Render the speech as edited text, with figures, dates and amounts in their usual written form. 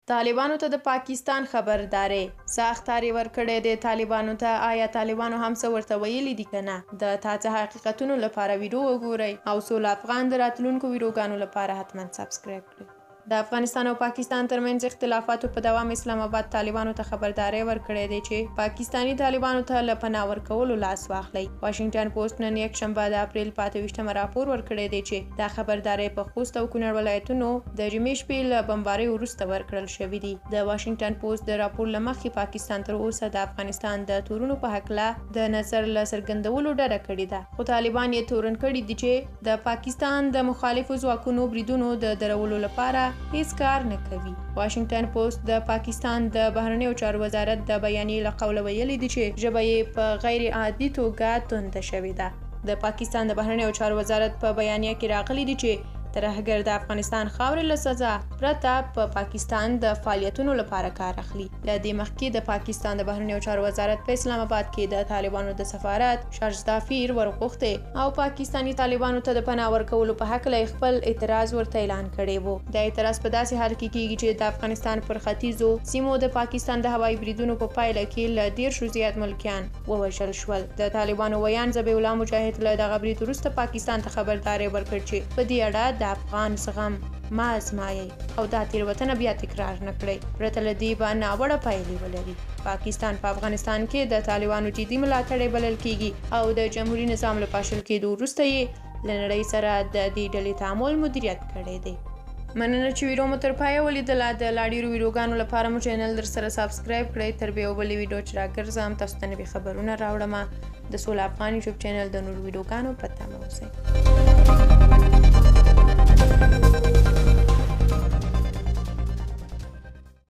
طالبانو ته د پاکستان خبرداري ساختاري ورکړې د طالبانو ته آیا طالبانو هم څه ورته ویلي دي که نه د تازه حقیقتونو لپاره ویډیو وګورئ او سوله افغان د راتلونکو ویډیوګانو لپاره حتما سبسکرایب کړئ. د افغانستان او پاکستان ترمنځ اختلافاتو په دوام اسلام آباد طالبانو ته خبرداري ورکړې ده چې پاکستانی طالبانو ته له پناه ورکولو لاس واخلي. واشنگټن پوسټ نن یکشنبه د اپریل 25 راپور ورکړی دی چې دا خبرداري په خوست او کونړ ولایتونو د جمعې شپې له بمبارۍ وروسته ورکړل شوې دي. د واشنگټن پوسټ د راپور له مخې پاکستان تر اوسه د افغانستان د تورونو په هکله د نظر له څرګندولو ډډه کړې ده، خو طالبان یې تورن کړي دي چې د پاکستان د مخالفو ځواکونو بریدونو د درولو لپاره هیڅ کار نه کوي. واشنگټن پوسټ د پاکستان د بهرنیو چارو وزارت د بیانیې له قوله ویلي دي چې ژبه یې په غیر عادي توګه تنده شوې ده. د پاکستان د بهرنیو چارو وزارت په بیانیه کې راغلي دي چې ترهګر د افغانستان خاورې له سزا پرته په پاکستان د فعالیتونو لپاره کار اخلي. له دې مخکې د پاکستان د بهرنیو چارو وزارت په اسلام آباد کې د طالبانو د سفارت شارجدافیر ورغوښتې او پاکستانی طالبانو ته د پناه ورکولو په هکله خپل اعتراض ورته اعلان کړی و. د اعتراض په داسې حال کې کیږي چې د افغانستان پر ختیځو سیمو د پاکستان د هوایي بریدونو په پایله کې له 10 زیات ملکیان ووژل شول. د طالبانو ویان ذبیح الله مجاهد له دغه برید وروسته پاکستان ته خبرداری ورکړ چې په دې اړه د افغان زغم مه ازمایئ او دا تیروتنه بیا تکرار نه کړئ، پرته له دې به ناوړه پایلې ولري. پاکستان په افغانستان کې د طالبانو جدي ملاتړی بلل کیږي او د جمهوریت نظام له پاشل کېدو وروسته یې له نړۍ سره د دې ډلې تعامل مدیریت کړی دی. مننه چې ویډیو مو تر پایه ولیدله. د لا ډېرو ویډیوګانو لپاره مو چینل در سره سبسکرایب کړئ. تر بیا بلې ویډیو چې راګرځم تاسو ته نوي خبرونه راوړم. د سوله افغان یوټیوب چینل د نورو ویډیوګانو په تمه اوسئ.